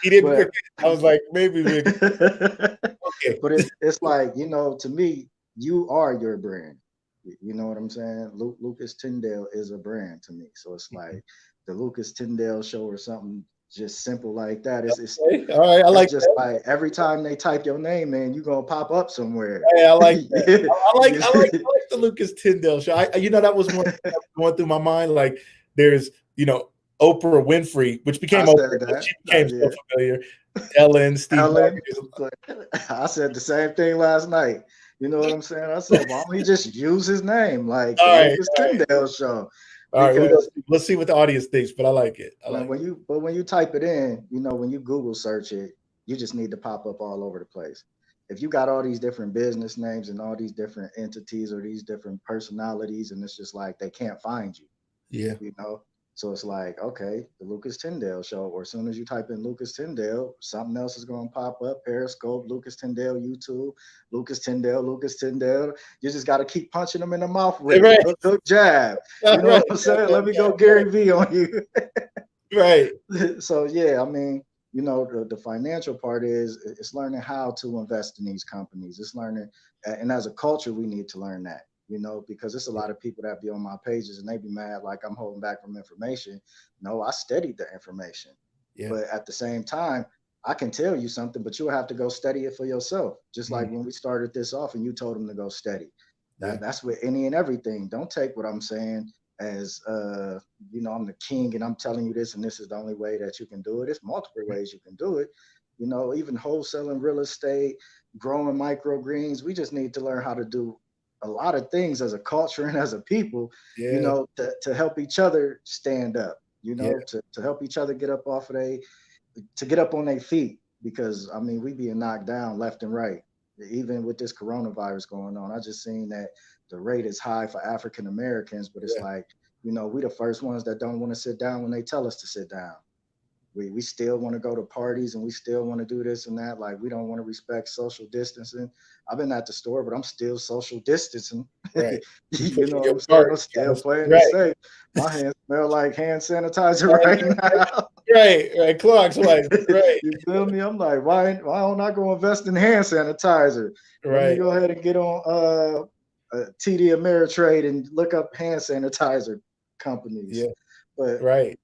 He didn't forget. I was like, maybe we. Okay. But it's like, to me, you are your brand. You know what I'm saying? Lucas Tyndale is a brand to me. So it's like the Lucas Tyndale show or something just simple like that. It's all right. I like just that. like every time they type your name in, you're gonna pop up somewhere. Hey, I like that. I like the Lucas Tyndale show. That was one thing going through my mind. Like there's, Oprah Winfrey, which became Oprah, but she became so familiar. Ellen, Steve. I said the same thing last night. You know what I'm saying? I said, why don't he just use his name? Like the Lucas Tyndale show. All right, let's see what the audience thinks, but I like it. When you type it in, when you Google search it, you just need to pop up all over the place. If you got all these different business names and all these different entities or these different personalities, and it's just like they can't find you. Yeah. So it's like, okay, the Lucas Tyndale show, or as soon as you type in Lucas Tyndale, something else is going to pop up. Periscope, Lucas Tyndale, YouTube, Lucas Tyndale. You just got to keep punching them in the mouth with right. Good jab. You know what I'm saying? Let me go Gary Vee on you. Right. So, yeah, I mean, the financial part is it's learning how to invest in these companies. It's learning, and as a culture, we need to learn that. Because there's a lot of people that be on my pages and they be mad like I'm holding back from information. No, I studied the information. Yeah. But at the same time, I can tell you something, but you'll have to go study it for yourself. Just like when we started this off and you told them to go study. That's with any and everything. Don't take what I'm saying as, I'm the king and I'm telling you this and this is the only way that you can do it. It's multiple ways you can do it. Even wholesaling real estate, growing microgreens. We just need to learn how to do a lot of things as a culture and as a people, to help each other stand up, to help each other get up to get up on their feet. Because I mean, we being knocked down left and right, even with this coronavirus going on. I just seen that the rate is high for African Americans, but it's like, we the first ones that don't want to sit down when they tell us to sit down. We still want to go to parties and we still want to do this and that. Like we don't want to respect social distancing. I've been at the store, but I'm still social distancing. Right. You know what I'm saying? I'm still playing it safe. My hands smell like hand sanitizer right now. Right. Clocks like right. You feel me? I'm like, why don't I go invest in hand sanitizer? Right. Let me go ahead and get on TD Ameritrade and look up hand sanitizer companies. Yeah. But right.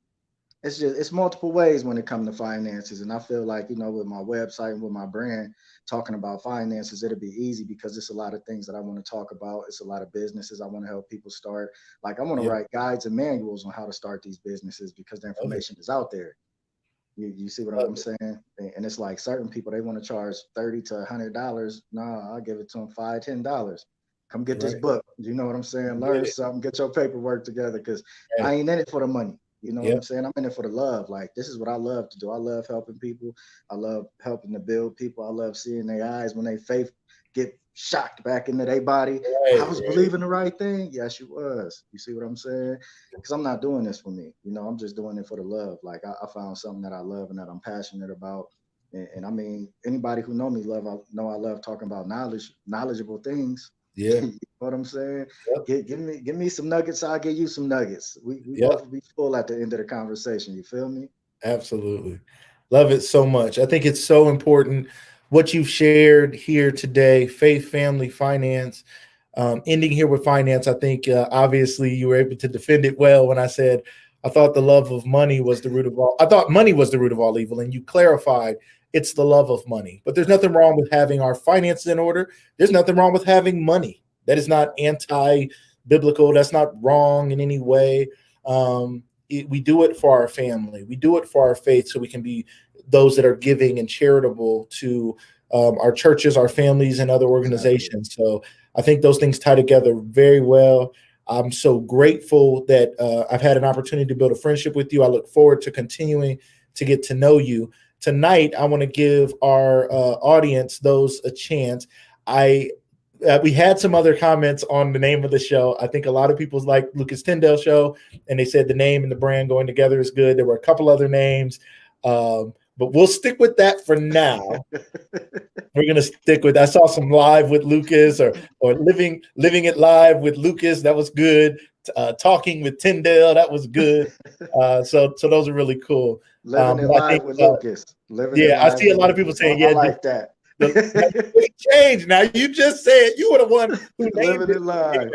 It's multiple ways when it comes to finances. And I feel like, with my website and with my brand, talking about finances, it'll be easy because it's a lot of things that I want to talk about. It's a lot of businesses I want to help people start. Like I want to write guides and manuals on how to start these businesses because the information is out there. You see what I'm saying? And it's like certain people, they want to charge $30 to $100. No, I'll give it to them $5, $10. Come get this book. You know what I'm saying? Learn something, get your paperwork together because I ain't in it for the money. You know what I'm saying? I'm in it for the love. Like, this is what I love to do. I love helping people. I love helping to build people. I love seeing their eyes when they faith get shocked back into their body. I was believing the right thing. Yes, you was. You see what I'm saying? Because I'm not doing this for me. I'm just doing it for the love. Like, I found something that I love and that I'm passionate about. And I mean, anybody who know me I love talking about knowledgeable things. Yeah. You know what I'm saying? Give me some nuggets. I'll give you some nuggets. We both will be full at the end of the conversation. You feel me? Absolutely. Love it so much. I think it's so important what you've shared here today, faith, family, finance, ending here with finance. I think obviously you were able to defend it well when I said, I thought the love of money was the root of all. I thought money was the root of all evil. And you clarified it's the love of money. But there's nothing wrong with having our finances in order. There's nothing wrong with having money. That is not anti-biblical. That's not wrong in any way. We do it for our family. We do it for our faith, so we can be those that are giving and charitable to our churches, our families, and other organizations. Exactly. So I think those things tie together very well. I'm so grateful that I've had an opportunity to build a friendship with you. I look forward to continuing to get to know you. Tonight, I want to give our audience a chance. We had some other comments on the name of the show. I think a lot of people like Lucas Tyndale Show, and they said the name and the brand going together is good. There were a couple other names, but we'll stick with that for now. We're gonna stick with. I saw some live with Lucas, or living it live with Lucas. That was good. Talking with Tyndale. That was good. So those are really cool. Living it live with Lucas. I see a lot of people saying, I like that. It changed. Now you just said you were the one who living it live.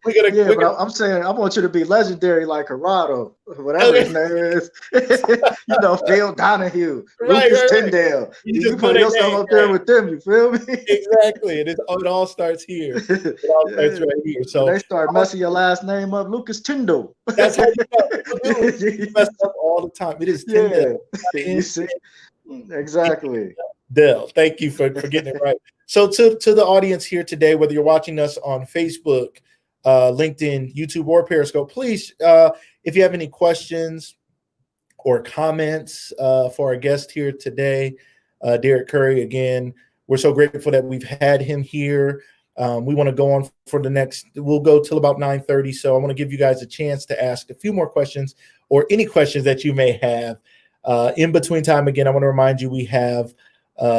We're gonna, I'm saying I want you to be legendary like Gerardo, whatever his name is. Phil Donahue, Lucas Tyndale. You put yourself up there with them. You feel me? Exactly. It all starts here. It all starts right here. So when they start messing your last name up, Lucas Tyndall. That's how you mess up all the time. It is Tyndale. You see? Exactly. Dell, thank you for getting it right. So to the audience here today, whether you're watching us on Facebook, LinkedIn, YouTube, or Periscope, please, if you have any questions or comments for our guest here today, Derek Curry, again, we're so grateful that we've had him here. We want to go on for we'll go till about 9:30. So I want to give you guys a chance to ask a few more questions or any questions that you may have. In between time, again, I want to remind you we have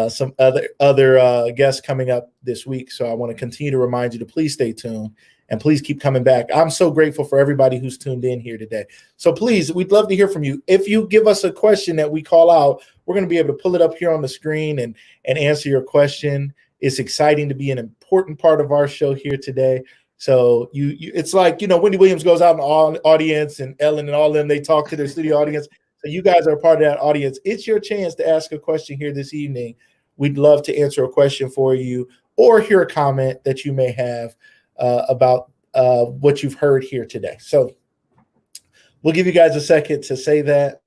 some other guests coming up this week. So I want to continue to remind you to please stay tuned and please keep coming back. I'm so grateful for everybody who's tuned in here today. So please, we'd love to hear from you. If you give us a question that we call out, we're going to be able to pull it up here on the screen and answer your question. It's exciting to be an important part of our show here today. So it's like, Wendy Williams goes out in the audience, and Ellen and all of them, they talk to their studio audience. So you guys are part of that audience. It's your chance to ask a question here this evening. We'd love to answer a question for you or hear a comment that you may have about what you've heard here today. So we'll give you guys a second to say that.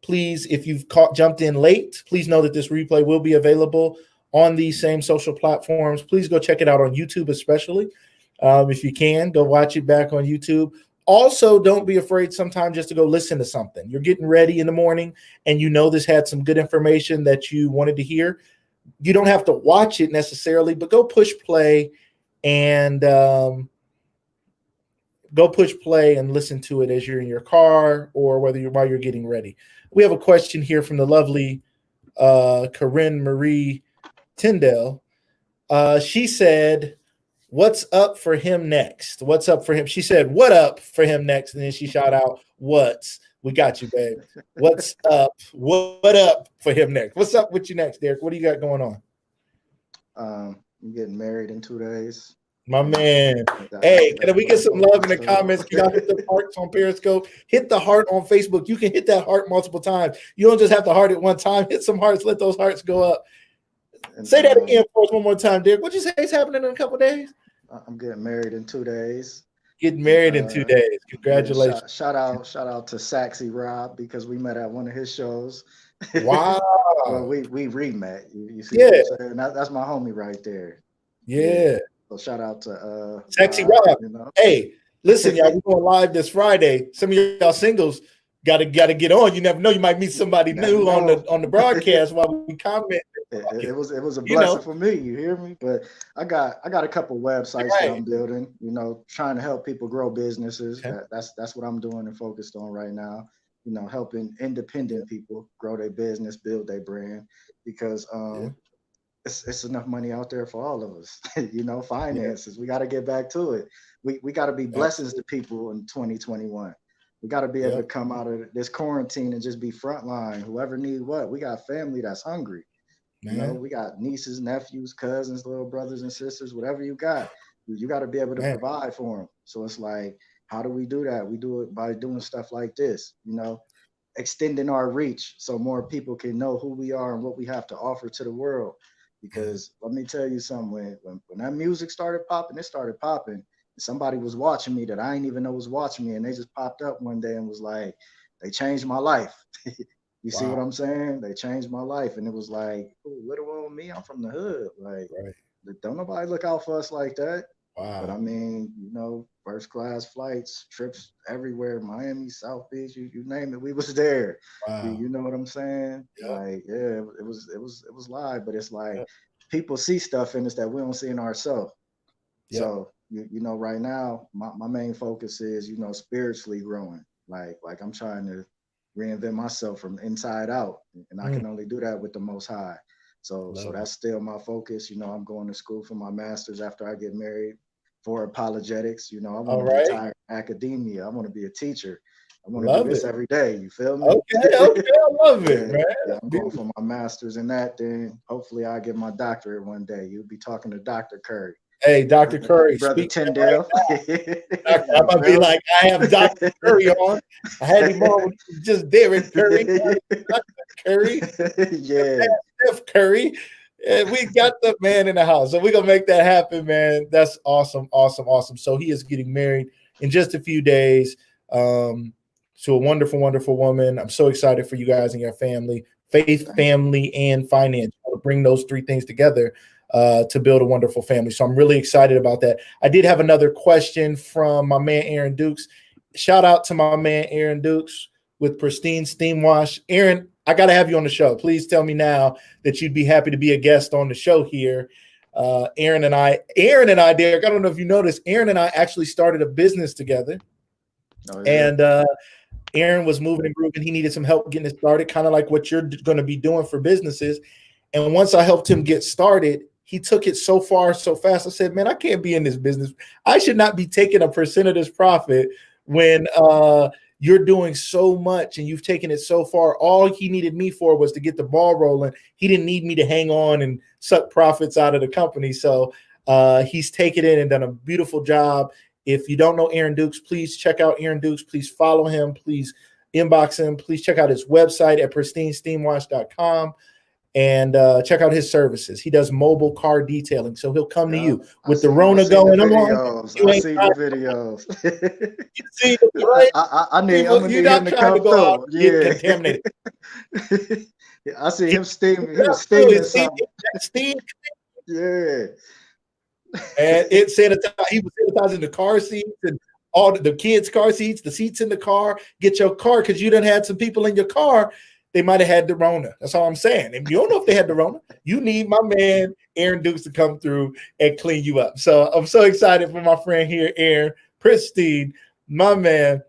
Please, if you've jumped in late, please know that this replay will be available on these same social platforms. Please go check it out on YouTube, especially. If you can, go watch it back on YouTube. Also, don't be afraid sometimes just to go listen to something. You're getting ready in the morning and this had some good information that you wanted to hear. You don't have to watch it necessarily, but go push play and listen to it as you're in your car or while you're getting ready. We have a question here from the lovely Corinne Marie Tyndale. She said, "What's up for him next? What's up for him?" She said, "What up for him next?" And then she shot out, "What's?" We got you, babe. What's up? What up for him next? What's up with you next, Derek? What do you got going on? I'm getting married in 2 days. My man. Hey, can we get some love in the comments? Can y'all hit the hearts on Periscope? Hit the heart on Facebook. You can hit that heart multiple times. You don't just have to heart it one time. Hit some hearts. Let those hearts go up. And say that again for us one more time, Derek. What'd you say is happening in a couple of days? I'm getting married in 2 days. Getting married in 2 days. Congratulations. Yeah, shout out to Saxy Rob because we met at one of his shows. Wow. Well, we re-met. You see, yeah. That's my homie right there. Yeah. So shout out to Sexy Rob. Hey, listen, y'all, we're going live this Friday. Some of y'all singles gotta get on. You never know, you might meet somebody new on the broadcast while we comment. It was a blessing for me. You hear me? But I got a couple websites that I'm building. Trying to help people grow businesses. Okay. That's what I'm doing and focused on right now. Helping independent people grow their business, build their brand, because it's enough money out there for all of us. Finances. We got to get back to it. We got to be blessings to people in 2021. We got to be able to come out of this quarantine and just be frontline. Whoever needs what. We got family that's hungry. We got nieces, nephews, cousins, little brothers and sisters, whatever you got. You got to be able to provide for them. So it's like, how do we do that? We do it by doing stuff like this, extending our reach so more people can know who we are and what we have to offer to the world. Because let me tell you something, when that music started popping, it started popping. Somebody was watching me that I didn't even know was watching me, and they just popped up one day and was like, they changed my life. You see what I'm saying? They changed my life. And it was like, oh, little old me, I'm from the hood. Like, don't nobody look out for us like that. Wow. But I mean, you know, first class flights, trips everywhere, Miami, South Beach, you name it, we was there. Wow. You know what I'm saying? Yep. Like, yeah, it was live, but it's like people see stuff in us that we don't see in ourselves. Yep. So you know, right now, my main focus is, you know, spiritually growing. Like I'm trying to reinvent myself from inside out, and I can only do that with the Most High. So that's still my focus. You know, I'm going to school for my master's after I get married for apologetics. You know, I want to retire academia. I want to be a teacher. I want to do this every day. You feel me? Okay, I love it, man. Yeah, I'm going for my master's in that. Then hopefully I get my doctorate one day. You'll be talking to Dr. Curry. Hey, Dr. Curry, Brother Tyndale. Right I'm gonna be like, I have Dr. Curry on. I had him on just Derek Curry, Dr. Curry, yeah, Steph Curry. And we got the man in the house. So we're gonna make that happen, man. That's awesome, awesome, awesome. So he is getting married in just a few days to a wonderful, wonderful woman. I'm so excited for you guys and your family, faith, family, and finance. I want to bring those three things together to build a wonderful family. So I'm really excited about that. I did have another question from my man, Aaron Dukes. Shout out to my man, Aaron Dukes with Pristine Steam Wash. Aaron, I got to have you on the show. Please tell me now that you'd be happy to be a guest on the show here. Aaron and I, Derek, I don't know if you noticed, Aaron and I actually started a business together. Oh, yeah. And Aaron was moving and grooving. He needed some help getting it started, kind of like what you're going to be doing for businesses. And once I helped him get started, he took it so far, so fast. I said, man, I can't be in this business. I should not be taking a percent of this profit when you're doing so much and you've taken it so far. All he needed me for was to get the ball rolling. He didn't need me to hang on and suck profits out of the company. So he's taken it and done a beautiful job. If you don't know Aaron Dukes, please check out Aaron Dukes. Please follow him. Please inbox him. Please check out his website at pristinesteamwash.com. And check out his services. He does mobile car detailing, so he'll come to you with the Rona going on. I see the videos. You see it, right? I need him to come through. Yeah, contaminated. I see him steaming. He was steaming something. Steam. Yeah. And it sanitized. He was sanitizing the car seats and all the kids' car seats, the seats in the car. Get your car because you done had some people in your car. They might have had the Rona. That's all I'm saying. And you don't know if they had the Rona. You need my man, Aaron Dukes, to come through and clean you up. So I'm so excited for my friend here, Aaron Pristine, my man.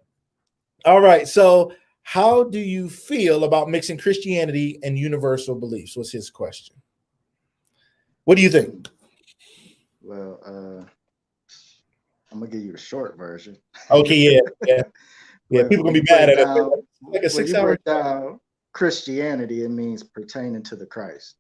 All right. So how do you feel about mixing Christianity and universal beliefs? What's his question? What do you think? Well, I'm going to give you the short version. Okay, yeah. People going to be mad at us. Like a 6 hour. Down Christianity, it means pertaining to the Christ.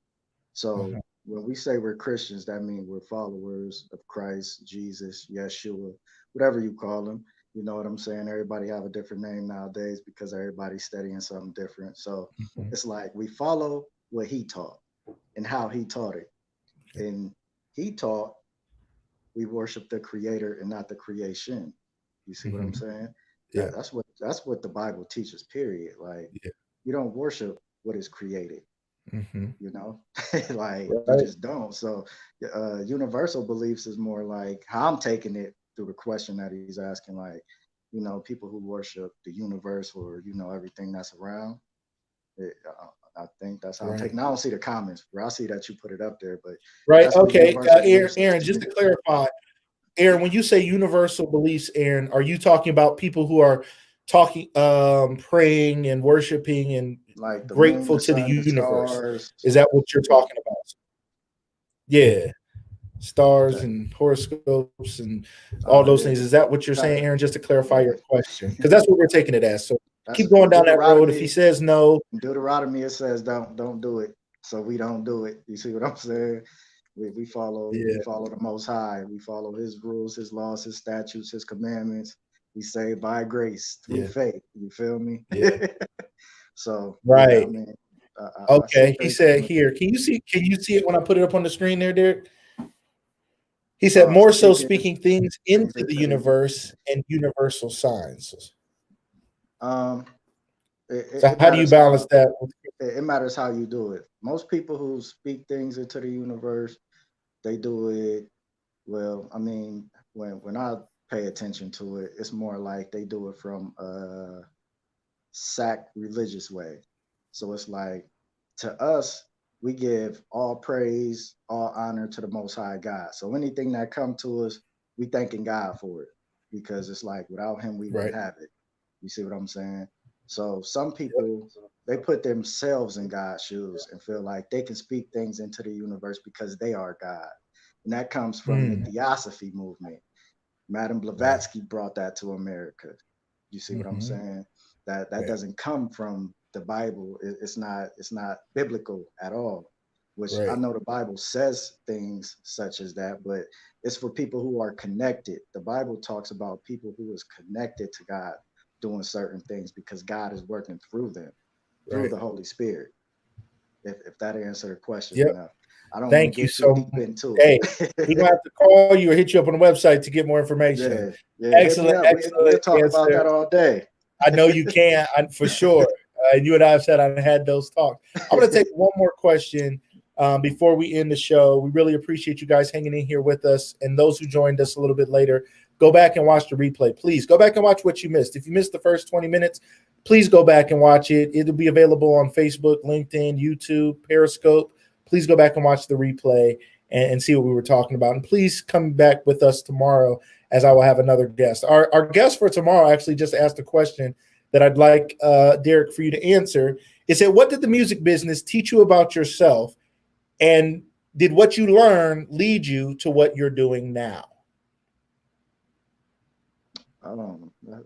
So when we say we're Christians, that means we're followers of Christ, Jesus, Yeshua, whatever you call them. You know what I'm saying? Everybody have a different name nowadays because everybody's studying something different. So it's like we follow what he taught and how he taught it. And he taught we worship the creator and not the creation. You see what I'm saying? Yeah. That's what the Bible teaches, period. Like you don't worship what is created. You know, like you just don't. So universal beliefs is more like how I'm taking it through the question that he's asking, like, you know, people who worship the universe or, you know, everything that's around. I think that's how I'm taking. I don't see the comments, but I see that you put it up there. But okay, Aaron, just to clarify, Aaron, when you say universal beliefs, Aaron, are you talking about people who are talking, praying and worshiping and like grateful to the universe? Is that what you're talking about? Yeah, stars and horoscopes and all those things. Is that what you're saying, Aaron? Just to clarify your question, because that's what we're taking it as. So keep going down that road. If he says no, Deuteronomy, it says don't do it. So we don't do it. You see what I'm saying? We follow the Most High. We follow his rules, his laws, his statutes, his commandments. We say by grace through faith. You feel me? Yeah. So right. I mean, Okay, he said here. Can you see it when I put it up on the screen there, Derek? He said more so speaking things into the universe and universal signs. So how do you balance that? It matters how you do it. Most people who speak things into the universe, they do it well. I mean, when I pay attention to it, it's more like they do it from a religious way. So it's like, to us, we give all praise, all honor to the Most High God. So anything that come to us, we thanking God for it, because it's like without Him, we wouldn't have it. You see what I'm saying? So some people, they put themselves in God's shoes and feel like they can speak things into the universe because they are God. And that comes from the Theosophy movement. Madame Blavatsky brought that to America. You see what I'm saying? That doesn't come from the Bible. It's not biblical at all. Which I know the Bible says things such as that, but it's for people who are connected. The Bible talks about people who is connected to God doing certain things because God is working through them, through the Holy Spirit. If that answered the question enough. I don't want to get too deep into it. Hey, we're gonna have to call you or hit you up on the website to get more information. Excellent. We'll talk about that all day. I know you can, for sure. And you and I have said I had those talks. I'm going to take one more question before we end the show. We really appreciate you guys hanging in here with us, and those who joined us a little bit later. Go back and watch the replay. Please go back and watch what you missed. If you missed the first 20 minutes, please go back and watch it. It'll be available on Facebook, LinkedIn, YouTube, Periscope. Please go back and watch the replay and see what we were talking about. And please come back with us tomorrow, as I will have another guest. Our guest for tomorrow actually just asked a question that I'd like Derek for you to answer. It said, what did the music business teach you about yourself? And did what you learned lead you to what you're doing now?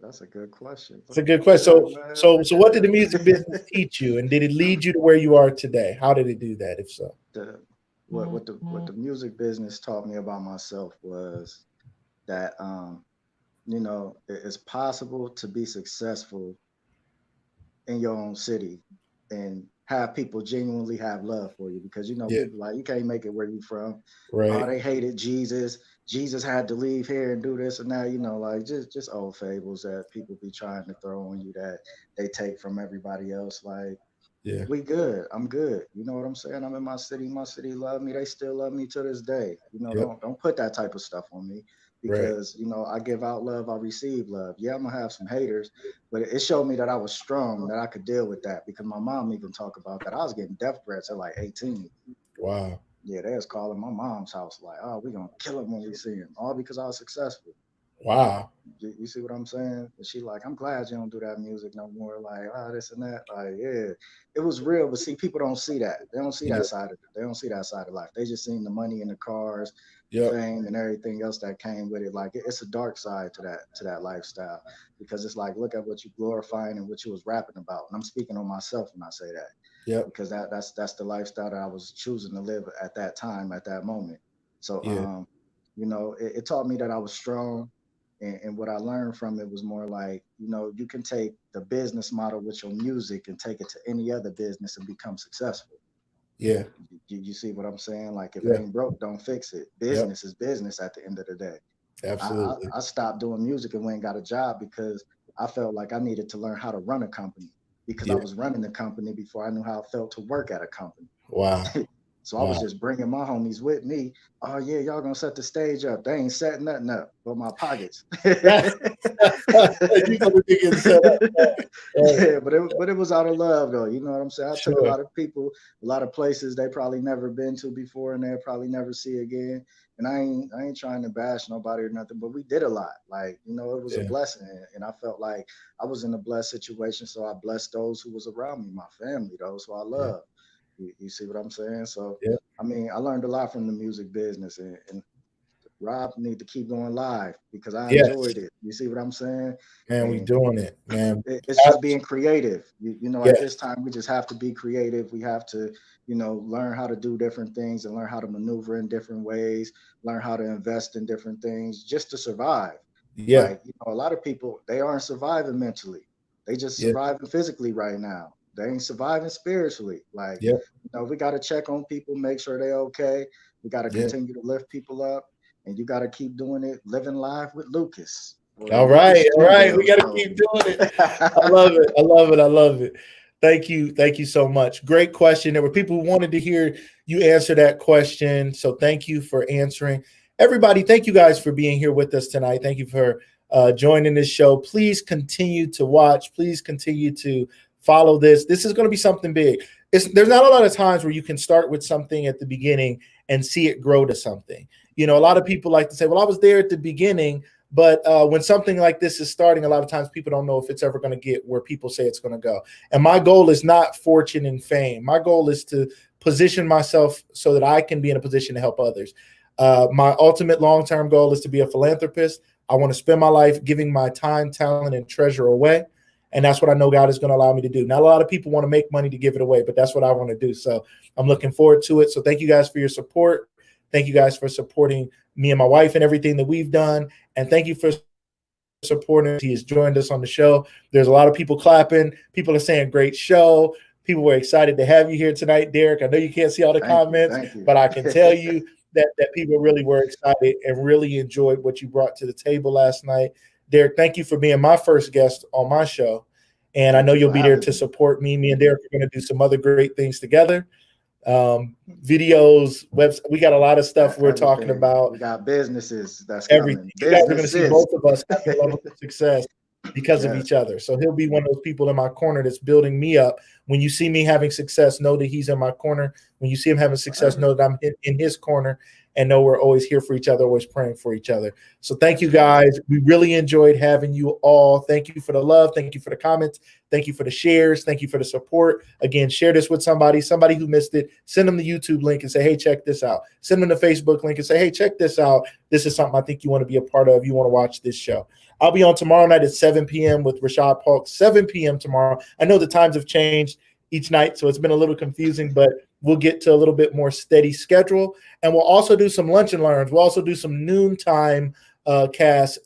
That's a good question. It's a good question. So what did the music business teach you, and did it lead you to where you are today? How did it do that, if so? What the music business taught me about myself was that it's possible to be successful in your own city and have people genuinely have love for you, because people like, you can't make it where you from. Oh, they hated Jesus. Jesus had to leave here and do this and that, like just old fables that people be trying to throw on you that they take from everybody else. Like, we good. I'm good. You know what I'm saying? I'm in my city. My city love me. They still love me to this day. Don't put that type of stuff on me, because I give out love, I receive love. Yeah, I'm gonna have some haters, but it showed me that I was strong, that I could deal with that, because my mom even talked about that. I was getting death threats at like 18. Wow. Yeah, they was calling my mom's house like, oh, we're gonna kill him when we see him, all because I was successful. Wow. You see what I'm saying? And she like, I'm glad you don't do that music no more. Like, this and that. Like, yeah, it was real. But see, people don't see that. They don't see that side of it. They don't see that side of life. They just seen the money and the cars, the fame and everything else that came with it. Like, it's a dark side to that lifestyle, because it's like, look at what you glorifying and what you was rapping about. And I'm speaking on myself when I say that. Yeah. Because that's the lifestyle that I was choosing to live at that time, at that moment. So it taught me that I was strong. And what I learned from it was more like, you can take the business model with your music and take it to any other business and become successful. Yeah. You see what I'm saying? Like, if it ain't broke, don't fix it. Business is business at the end of the day. Absolutely. I stopped doing music and went and got a job because I felt like I needed to learn how to run a company, because I was running the company before I knew how it felt to work at a company. Wow. So I was just bringing my homies with me. Oh yeah, y'all gonna set the stage up. They ain't setting nothing up but my pockets. Yeah, but it was out of love though. You know what I'm saying? I took a lot of people, a lot of places they probably never been to before, and they'll probably never see again. And I ain't trying to bash nobody or nothing, but we did a lot. Like, it was a blessing, and I felt like I was in a blessed situation. So I blessed those who was around me, my family, those who I love. You see what I'm saying? So, I mean, I learned a lot from the music business, and Rob need to keep going live, because I enjoyed it. You see what I'm saying? Man, we doing it, man. It's just being creative. At this time, we just have to be creative. We have to, learn how to do different things and learn how to maneuver in different ways, learn how to invest in different things just to survive. Yeah. Like, a lot of people, they aren't surviving mentally. They just surviving physically right now. they ain't surviving spiritually. Like, Yeah. you know, we got to check on people, make sure they're okay. We got to Yeah. continue to lift people up, and you got to keep doing it, living live with Lucas. All right. We got to keep doing it. I love it. I love it. I love it. Thank you. Thank you so much. Great question. There were people who wanted to hear you answer that question. So thank you for answering. Everybody, thank you guys for being here with us tonight. Thank you for joining this show. Please continue to watch. Please continue to follow this. This is going to be something big. There's not a lot of times where you can start with something at the beginning and see it grow to something. You know, a lot of people like to say, well, I was there at the beginning. But when something like this is starting, a lot of times people don't know if it's ever going to get where people say it's going to go. And my goal is not fortune and fame. My goal is to position myself so that I can be in a position to help others. My ultimate long-term goal is to be a philanthropist. I want to spend my life giving my time, talent, and treasure away. And that's what I know God is going to allow me to do. Not a lot of people want to make money to give it away, but that's what I want to do. So I'm looking forward to it. So thank you guys for your support. Thank you guys for supporting me and my wife and everything that we've done. And thank you for supporting. He has joined us on the show. There's a lot of people clapping. People are saying great show. People were excited to have you here tonight, Derek. I know you can't see all the comments, but I can tell you that people really were excited and really enjoyed what you brought to the table last night. Derek, thank you for being my first guest on my show. And I know you'll be there to support me. Me and Derek are going to do some other great things together. Videos, websites. We got a lot of stuff we're talking about. We got businesses. That's everything. You guys are going to see both of us have a level of success because of each other. So he'll be one of those people in my corner that's building me up. When you see me having success, know that he's in my corner. When you see him having success, know that I'm in his corner, and know we're always here for each other, always praying for each other. So thank you guys. We really enjoyed having you all. Thank you for the love. Thank you for the comments. Thank you for the shares. Thank you for the support. Again, share this with somebody who missed it. Send them the YouTube link and say, hey, check this out. Send them the Facebook link and say, hey, check this out. This is something I think you want to be a part of. You want to watch this show. I'll be on tomorrow night at 7 p.m. with Rashad Polk, 7 p.m. tomorrow. I know the times have changed each night, so it's been a little confusing, but we'll get to a little bit more steady schedule. And we'll also do some lunch and learns. We'll also do some noontime casts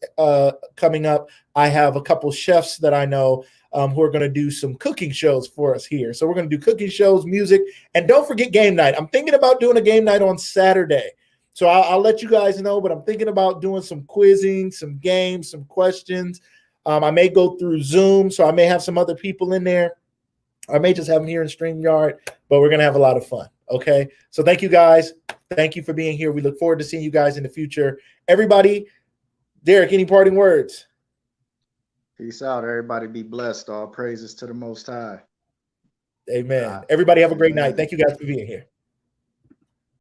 coming up. I have a couple chefs that I know who are going to do some cooking shows for us here. So we're going to do cooking shows, music, and don't forget game night. I'm thinking about doing a game night on Saturday. So I'll let you guys know, but I'm thinking about doing some quizzing, some games, some questions. I may go through Zoom, so I may have some other people in there. I may just have them here in StreamYard, but we're going to have a lot of fun. Okay. So thank you guys. Thank you for being here. We look forward to seeing you guys in the future. Everybody, Derek, any parting words? Peace out. Everybody be blessed. All praises to the Most High. Amen. Everybody have a great night. Thank you guys for being here.